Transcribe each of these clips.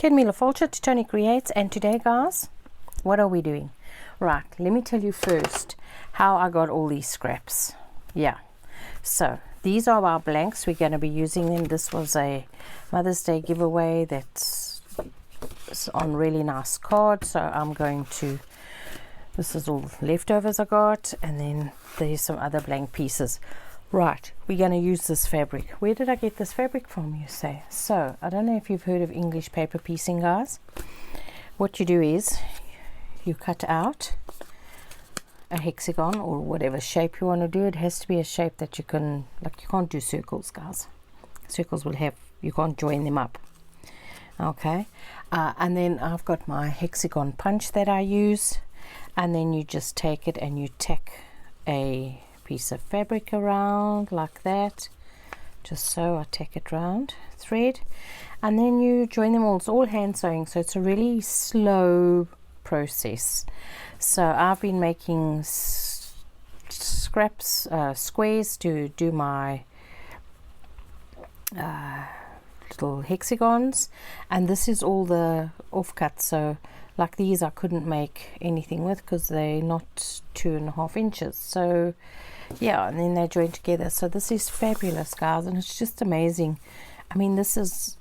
Ken Miller Fulcher to Toni Creates, and today, guys, what are we doing? Right, let me tell you first how I got all these scraps. Yeah, so these are our blanks. We're going to be using them. This was a Mother's Day giveaway that's on really nice cards, so I'm going to, this is all leftovers I got, and then there's some other blank pieces. Right, we're going to use this fabric. Where did I get this fabric from, you say? So, I don't know if you've heard of English paper piecing, guys. What you do is, you cut out a hexagon or whatever shape you want to do. It has to be a shape that you can, like you can't do circles, guys. Circles will have, you can't join them up. Okay, and then I've got my hexagon punch that I use. And then you just take it and you tack a piece of fabric around like that, just so. I tack it round, thread, and then you join them all. It's all hand sewing, so it's a really slow process. So I've been making scraps, squares to do my little hexagons, and this is all the offcuts. So like these I couldn't make anything with because they're not 2.5 inches. So yeah, and then they join together. So this is fabulous, guys, and it's just amazing. I mean, this is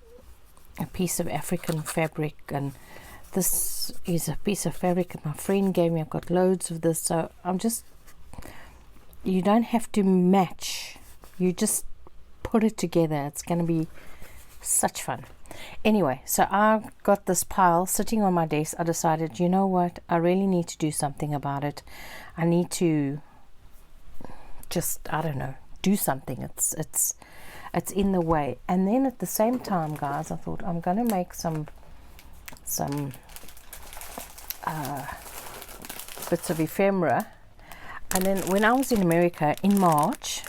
a piece of African fabric, and this is a piece of fabric that my friend gave me. I've got loads of this, so I'm just, you don't have to match, you just put it together. It's going to be such fun. Anyway, so I got this pile sitting on my desk. I decided, you know what, I really need to do something about it. I need to just, I don't know, do something. It's in the way. And then at the same time, guys, I thought I'm going to make some bits of ephemera. And then when I was in America in March,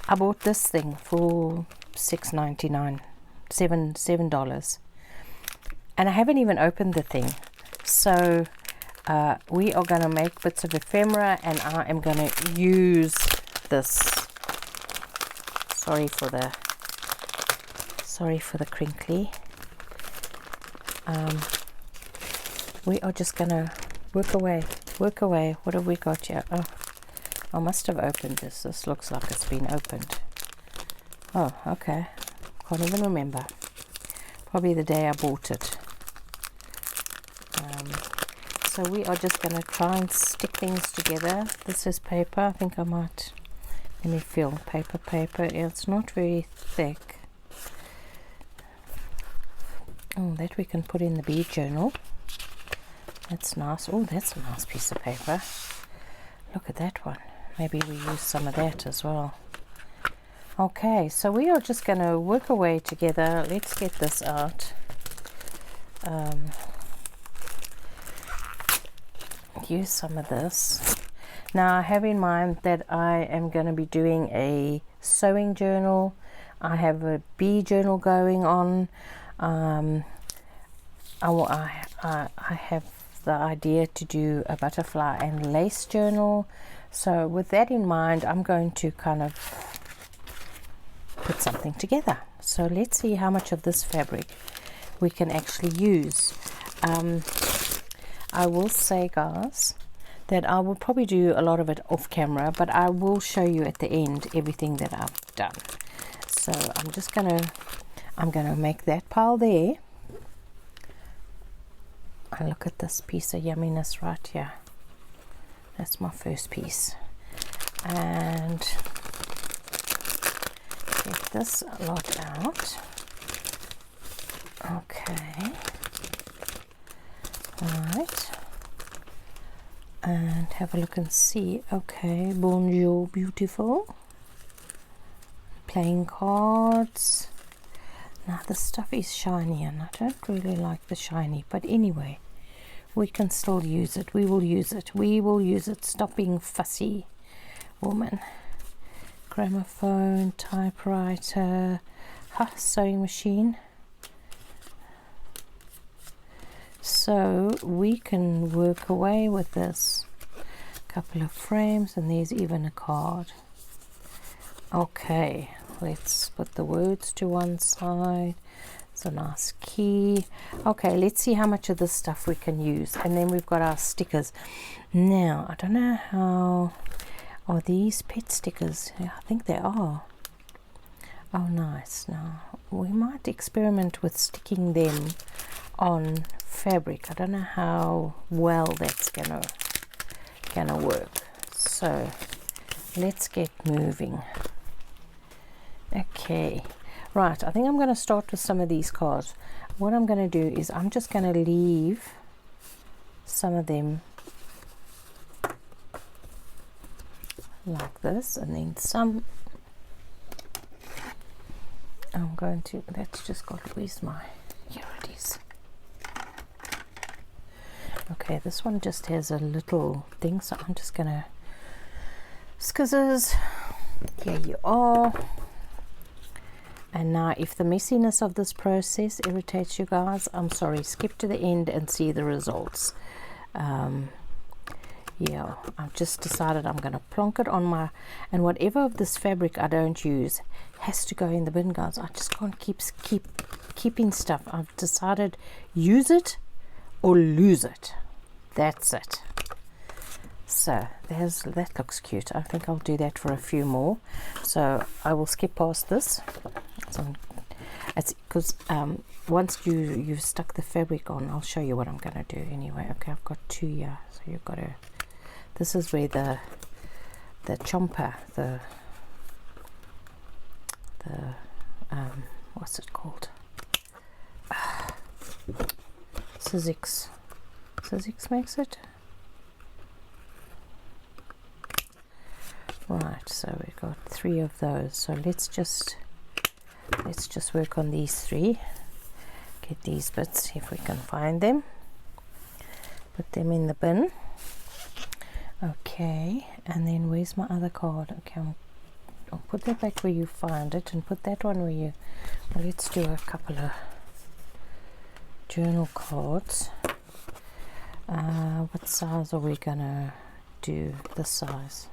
I bought this thing for $6.99, $7, and I haven't even opened the thing. So we are going to make bits of ephemera, and I am going to use this. Sorry for the crinkly. We are just going to work away. What have we got here? Oh, I must have opened this. This looks like it's been opened. Oh, okay. Can't even remember. Probably the day I bought it. So we are just going to try and stick things together. This is paper. I think I might, let me feel. Paper. It's not very thick. Oh, that we can put in the bead journal. That's nice. Oh, that's a nice piece of paper. Look at that one. Maybe we use some of that as well. Okay, so we are just going to work away together. Let's get this out. Use some of this. Now I have in mind that I am going to be doing a sewing journal. I have a bee journal going on. I have the idea to do a butterfly and lace journal. So with that in mind, I'm going to kind of put something together. So let's see how much of this fabric we can actually use. I will say, guys, that I will probably do a lot of it off camera, but I will show you at the end everything that I've done. So I'm gonna make that pile there. And look at this piece of yumminess right here. That's my first piece. And get this lot out. Okay. Alright. And have a look and see. Okay, bonjour, beautiful. Playing cards. Now the stuff is shiny, and I don't really like the shiny, but anyway, we can still use it. We will use it. Stop being fussy, woman. Gramophone, typewriter, sewing machine. So we can work away with this. Couple of frames, and there's even a card. Okay, let's put the words to one side. It's a nice key. Okay, let's see how much of this stuff we can use. And then we've got our stickers. Now, I don't know how... Are these pet stickers? Yeah, I think they are. Oh, nice. Now, we might experiment with sticking them on fabric. I don't know how well that's gonna work. So, let's get moving. Okay. Right, I think I'm going to start with some of these cards. What I'm going to do is I'm just going to leave some of them like this, and then some I'm going to, that's just got, where's my, here it is. Okay, this one just has a little thing, so I'm just going to, scissors, here you are. And now, if the messiness of this process irritates you guys, I'm sorry, skip to the end and see the results. Yeah, I've just decided I'm going to plonk it on my, and whatever of this fabric I don't use has to go in the bin, guys. I just can't keeping stuff. I've decided, use it or lose it. That's it. So that looks cute. I think I'll do that for a few more. So I will skip past this. So it's because once you've stuck the fabric on, I'll show you what I'm going to do anyway. Okay, I've got two here. So you've got to, this is where the chomper, the what's it called? Sizzix makes it. Right, so we've got 3 of those. So let's just work on these 3. Get these bits, see if we can find them. Put them in the bin. Okay, and then where's my other card? Okay, I'll put that back where you find it, and put that one where you, well, let's do a couple of journal cards. What size are we gonna do? This size.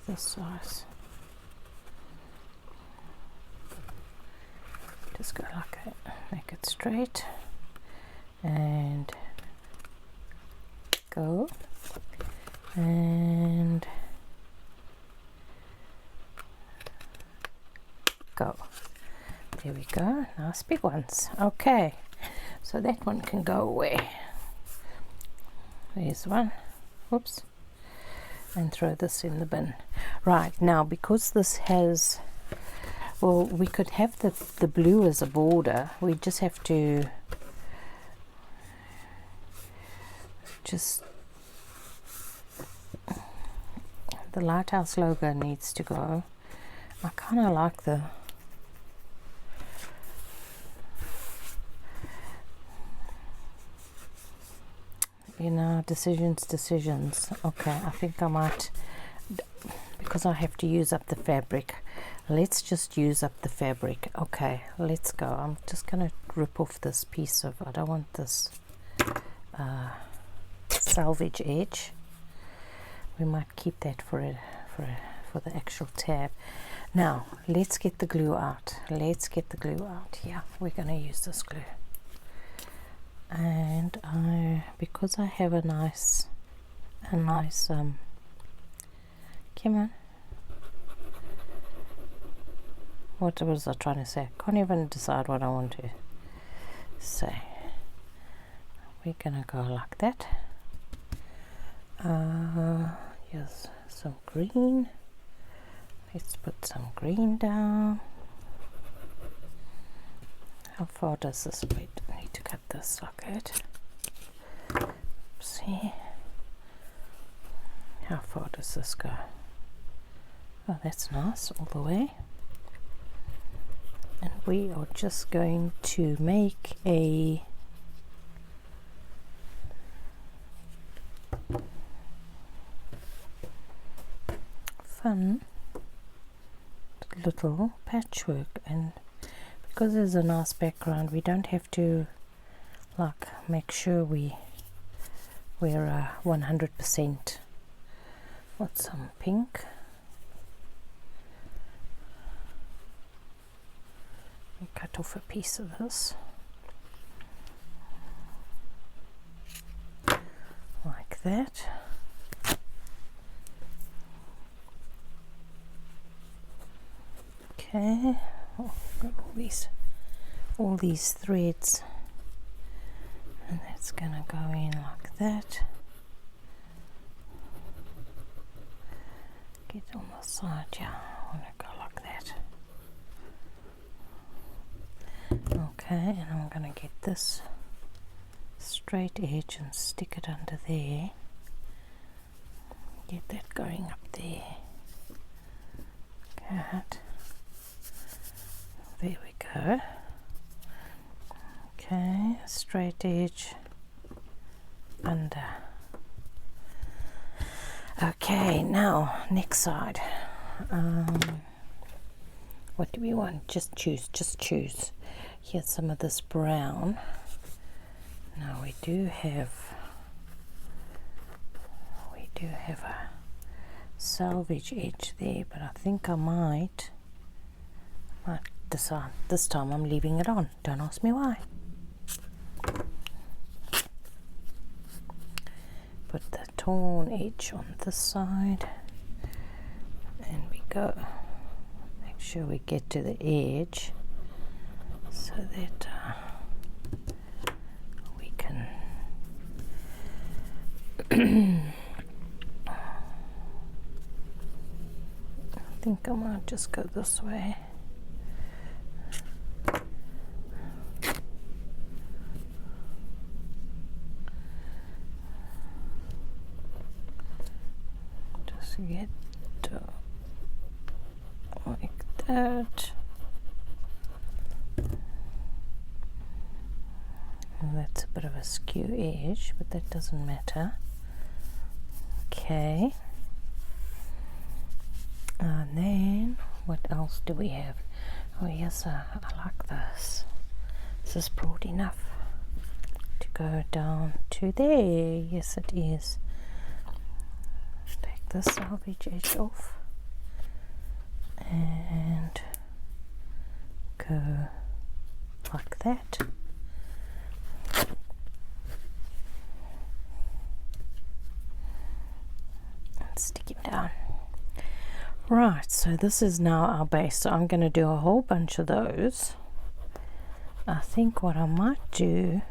This size. Just go like that, make it straight, and go, and go. There we go, nice big ones. Okay, so that one can go away. There's one. Whoops. And throw this in the bin. Right, now because this has, well, we could have the blue as a border. We just have to the lighthouse logo needs to go. I kind of like the decisions. Okay, I think I might, because I have to use up the fabric, let's just use up the fabric. Okay, let's go. I'm just gonna rip off this piece of, I don't want this salvage edge. We might keep that for the actual tab. Now let's get the glue out. Yeah, we're gonna use this glue. And because I have a nice come on, what was I trying to say? Can't even decide what I want to say. We're gonna go like that. Here's some green. Let's put some green down. How far does this, wait, I need to cut this like that. See, how far does this go? Oh, that's nice, all the way. And we are just going to make a fun little patchwork, and because there's a nice background, we don't have to like make sure we're 100%. What's some pink? and cut off a piece of this like that. Okay, oh, got all these threads, and that's gonna go in like that. Get on the side, yeah, I want to go like that. Okay, and I'm gonna get this straight edge and stick it under there. Get that going up there. Good. There we go. Okay, straight edge under. Okay, now next side. What do we want? Just choose. Here's some of this brown. Now we do have a salvage edge there, but I think I might decide this time I'm leaving it on. Don't ask me why. Put the torn edge on this side, and we go. Make sure we get to the edge so that we can I think I might just go this way. Just get like that. Well, that's a bit of a skew edge, but that doesn't matter. Okay. And then what else do we have? Oh yes, I like this. This is broad enough to go down to there. Yes, it is. Take the salvage edge off and go like that. And stick it down. Right, so this is now our base. So I'm going to do a whole bunch of those. I think what I might do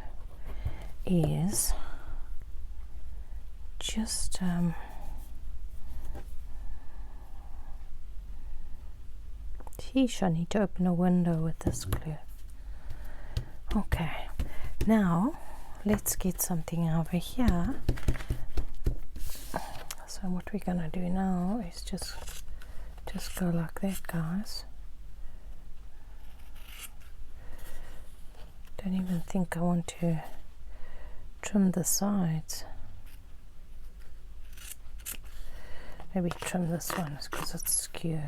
is just sheesh, I need to open a window with this glue. Okay, now let's get something over here. So what we're going to do now is just go like that, guys. Don't even think I want to trim the sides. Maybe trim this one because it's skew.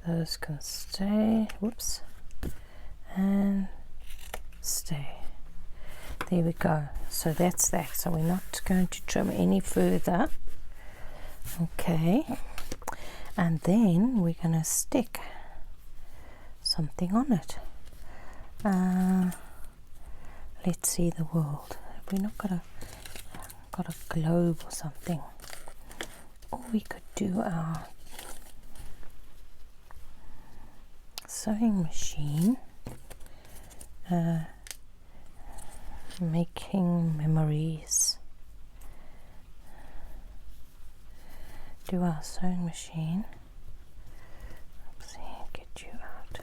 Those can stay. Whoops. And stay. There we go. So that's that. So we're not going to trim any further. Okay. And then we're going to stick something on it. Let's see the world. Have we not got a globe or something? Or we could do our sewing machine. Making memories. Do our sewing machine. Oopsie, get you out.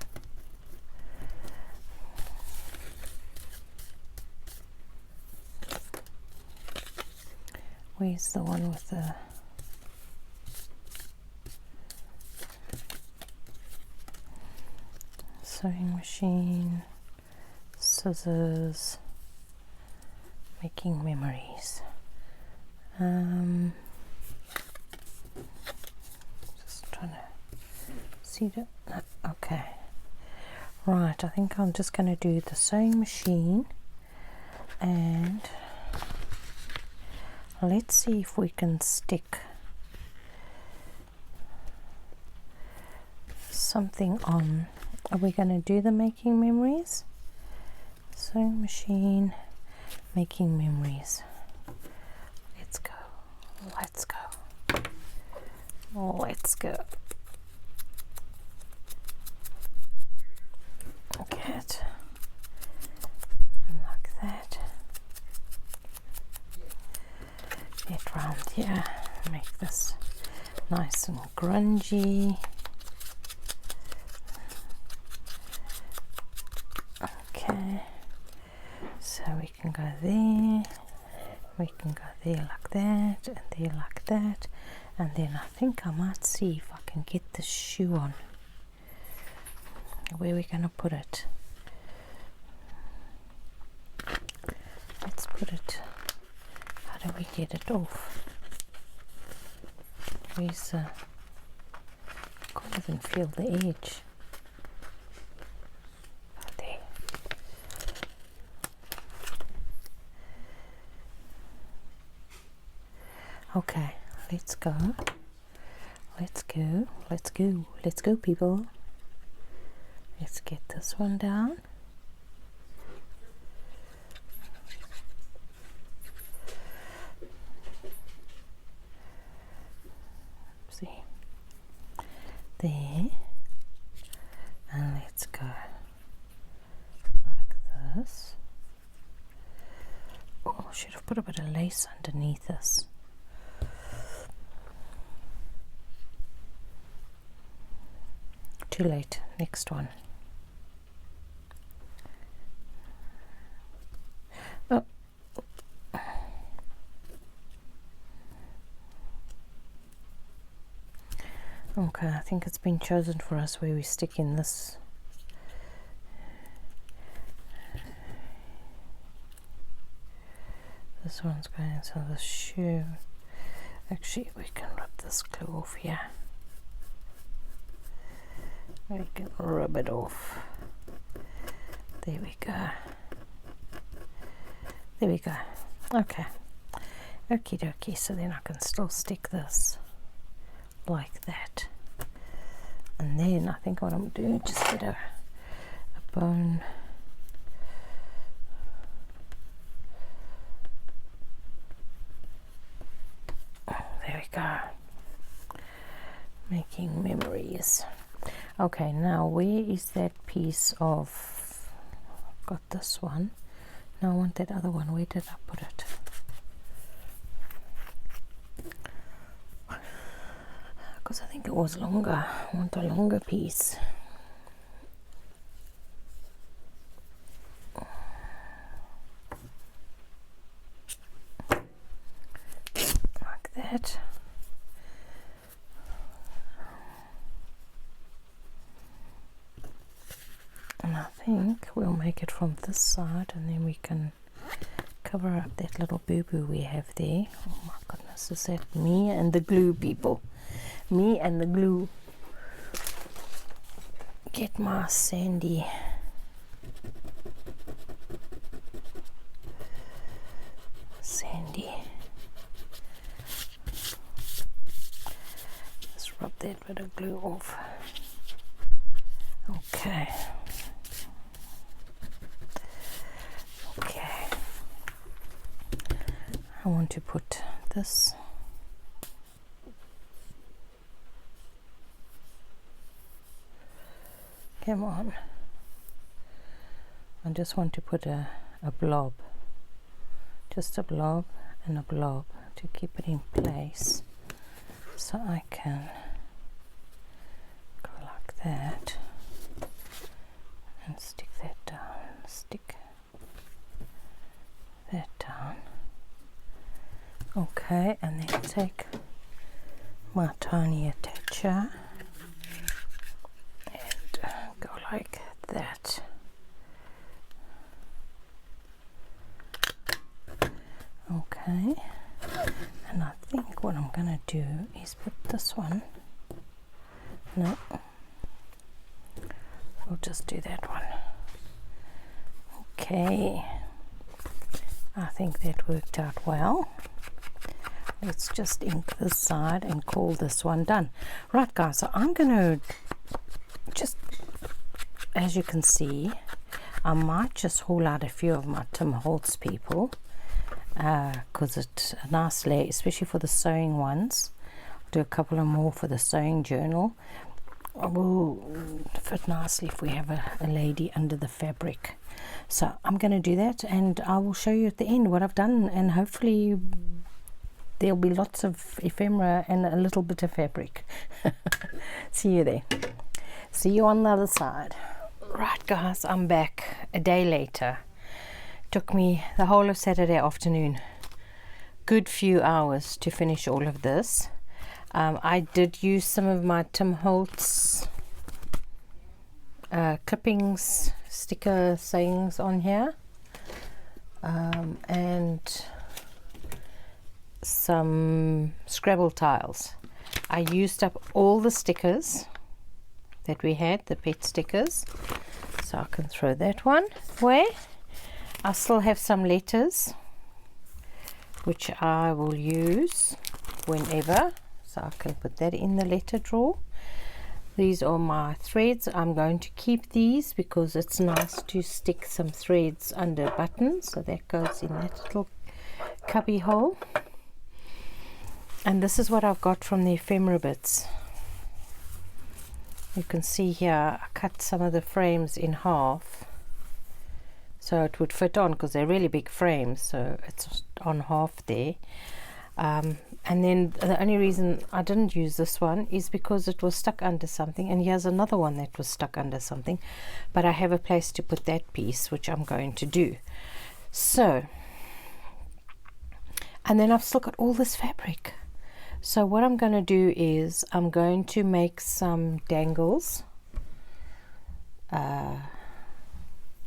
Where's the one with the sewing machine, scissors, making memories? Just trying to see that. Okay, right, I think I'm just going to do the sewing machine, and let's see if we can stick something on Are we going to do the making memories? Sewing machine, making memories. Let's go. Let's go. Let's go. Get like that. Get round here. Make this nice and grungy. Okay. So we can go there. We can go there like that, and there like that, and then I think I might see if I can get the shoe on. Where are we going to put it? Let's put it. How do we get it off? Where's I can't even feel the edge. Oh, there. Okay, let's go. Let's go. Let's go. Let's go, people. Let's get this one down. See. There. And let's go like this. Oh, I should have put a bit of lace underneath this. Too late. Next one. Oh. Okay, I think it's been chosen for us where we stick in this. This one's going into the shoe. Actually, we can rip this glue off here. We can rub it off. There we go. There we go. Okay. Okie dokie. So then I can still stick this like that. And then I think what I'm doing, just get a bone. There we go. Making memories. Okay, now where is that piece of, got this one, now I want that other one, where did I put it? Because I think it was longer, I want a longer piece. Like that. And I think we'll make it from this side, and then we can cover up that little boo-boo we have there. Oh my goodness, is that me and the glue, people? Me and the glue. Get my sandy. Sandy. Let's rub that bit of glue off. Okay. Okay. I want to put this. Come on. I just want to put a blob. Just a blob and a blob to keep it in place. So I can go like that and stick that down. Stick that down. Okay, and then take my tiny attacher and go like that. Okay, and I think what I'm gonna do is put this one, no, we'll just do that one. Okay, I think that worked out well. Let's just ink this side and call this one done. Right guys, so I'm gonna just as you can see, I might just haul out a few of my Tim Holtz people, because it's a nice lay, especially for the sewing ones. I'll do a couple of more for the sewing journal. It will fit nicely if we have a lady under the fabric. So I'm going to do that, and I will show you at the end what I've done, and hopefully there'll be lots of ephemera and a little bit of fabric. See you there. See you on the other side. Right guys, I'm back a day later. Took me the whole of Saturday afternoon, good few hours to finish all of this. I did use some of my Tim Holtz clippings, sticker sayings on here, and some Scrabble tiles. I used up all the stickers that we had, the pet stickers, so I can throw that one away. I still have some letters which I will use whenever, so I can put that in the letter drawer. These are my threads. I'm going to keep these because it's nice to stick some threads under buttons, so that goes in that little cubby hole. And this is what I've got from the ephemera bits. You can see here I cut some of the frames in half so it would fit on, because they're really big frames, so it's on half there. And then the only reason I didn't use this one is because it was stuck under something, and here's another one that was stuck under something, but I have a place to put that piece, which I'm going to do. So, and then I've still got all this fabric. So what I'm going to do is I'm going to make some dangles,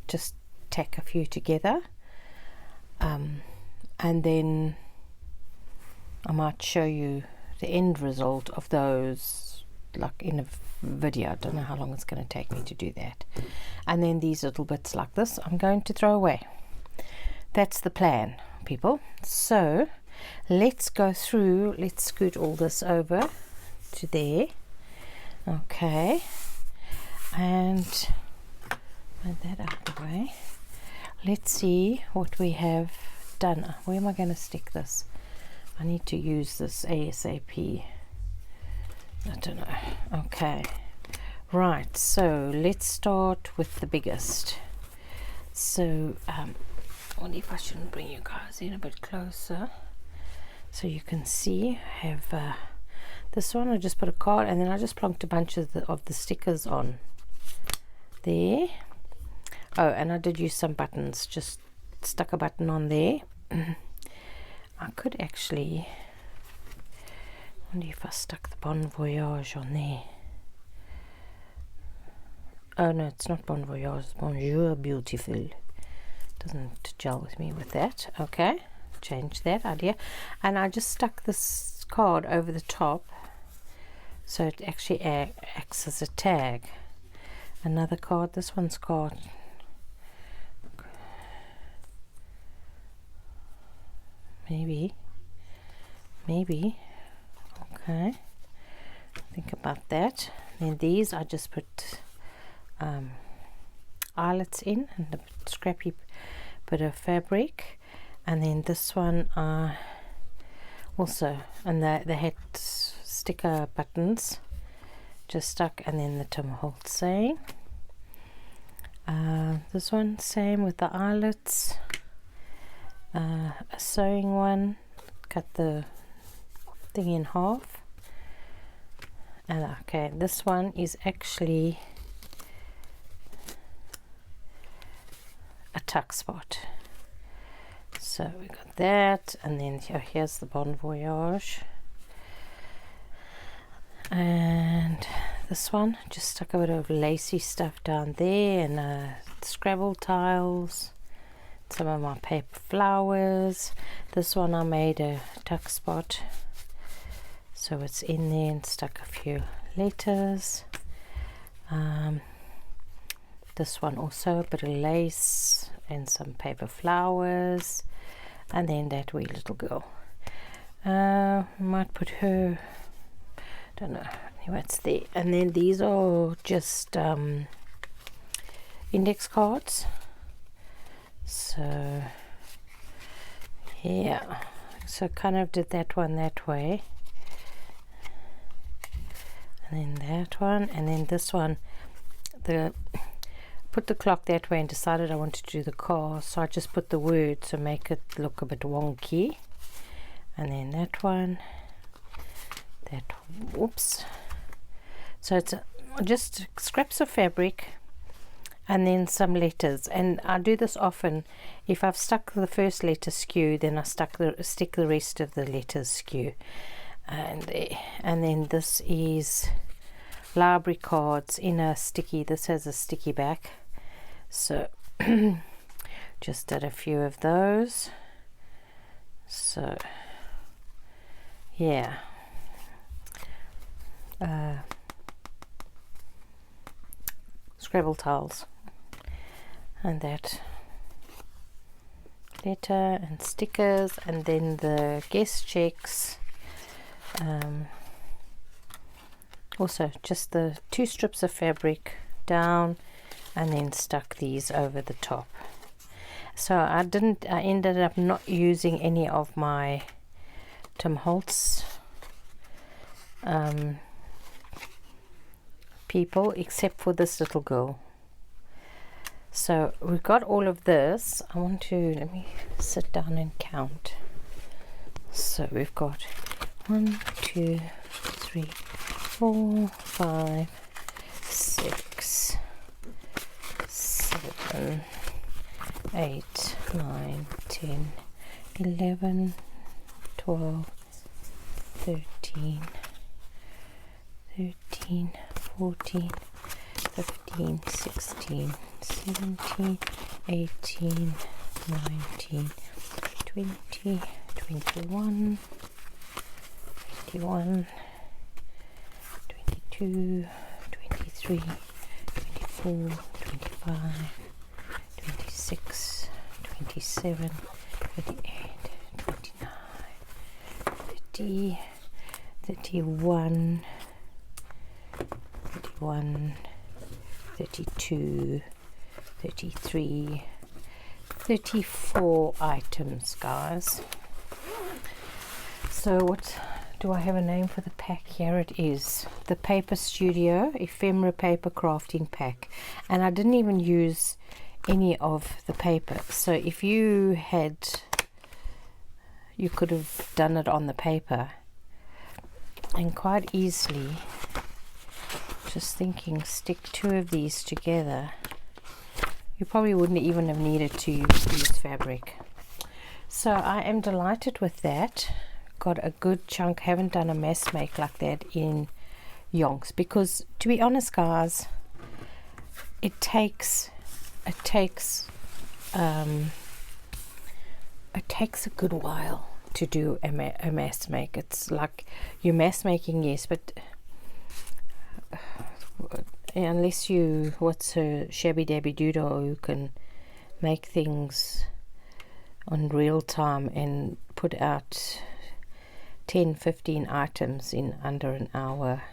just tack a few together, and then I might show you the end result of those, like in a video. I don't know how long it's going to take me to do that. And then these little bits like this I'm going to throw away. That's the plan, people. So let's go through, let's scoot all this over to there. Okay, and move that out of the way. Let's see what we have done. Where am I going to stick this? I need to use this ASAP. I don't know. Okay, right, so let's start with the biggest. So I wonder if I shouldn't bring you guys in a bit closer so you can see. I have this one. I just put a card, and then I just plonked a bunch of the stickers on there. Oh, and I did use some buttons, just stuck a button on there. I could actually, wonder if I stuck the Bon Voyage on there. Oh no, it's not Bon Voyage, it's Bonjour Beautiful. Doesn't gel with me with that. Okay, change that idea. And I just stuck this card over the top so it actually acts as a tag. Another card, this one's card. Maybe. Okay, think about that. Then these I just put eyelets in, and a scrappy bit of fabric. And then this one also, and they had sticker buttons just stuck, and then the Tim Holtz saying. This one same with the eyelets. A sewing one, cut the thing in half. And okay, this one is actually a tuck spot. So we got that, and then here's the Bon Voyage. And this one, just stuck a bit of lacy stuff down there, and Scrabble tiles, some of my paper flowers. This one I made a tuck spot, so it's in there, and stuck a few letters. This one also a bit of lace and some paper flowers, and then that wee little girl. Might put her, don't know, anyway, it's there. And then these are just index cards. So yeah, so kind of did that one that way, and then that one, and then this one, put the clock that way and decided I wanted to do the car, so I just put the word to make it look a bit wonky. And then that one, oops. So it's just scraps of fabric and then some letters, and I do this often. If I've stuck the first letter skew, then I stick the rest of the letters skew. And then this is library cards in a sticky. This has a sticky back, so just did a few of those. So yeah, Scrabble tiles, and that letter and stickers, and then the guest checks. Also just the 2 strips of fabric down, and then stuck these over the top. So I ended up not using any of my Tim Holtz people, except for this little girl. So we've got all of this. let me sit down and count. So we've got 1, 2, 3, 4, 5, 6, 7, 8, 9, 10, 11, 12, 13, 14, 15, 16, 17, 18, 19, 20, 21, 22, 23, 24, 25, 26, 27, 28, 29, 30, 31, 32, 33, 34 items, guys. So what do I have a name for the pack? Here it is, the Paper Studio Ephemera Paper Crafting Pack, and I didn't even use any of the paper. So if you could have done it on the paper, and quite easily, just thinking, stick 2 of these together. You probably wouldn't even have needed to use fabric. So I am delighted with that. Got a good chunk. Haven't done a mass make like that in yonks, because to be honest, guys, it takes a good while to do a mass make. It's like you're mass making, yes, but unless you what's a shabby dabby doodle who can make things on real time and put out 10-15 items in under an hour,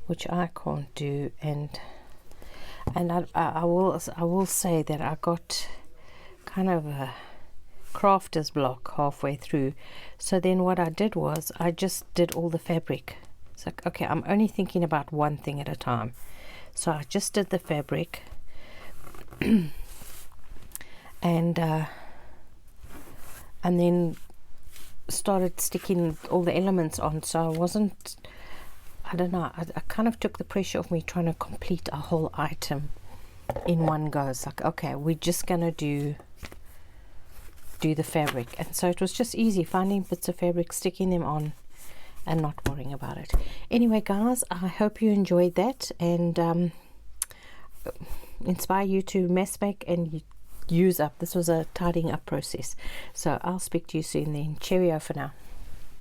which I can't do. And I will say that I got kind of a crafter's block halfway through. So then what I did was I just did all the fabric. It's like, okay, I'm only thinking about one thing at a time. So I just did the fabric and then started sticking all the elements on. So I wasn't, I don't know, I kind of took the pressure off me trying to complete a whole item in one go. It's like, okay, we're just gonna do the fabric. And so it was just easy finding bits of fabric, sticking them on, and not worrying about it. Anyway, guys, I hope you enjoyed that and inspire you to mass make and use up. This was a tidying up process. So I'll speak to you soon then. Cheerio for now.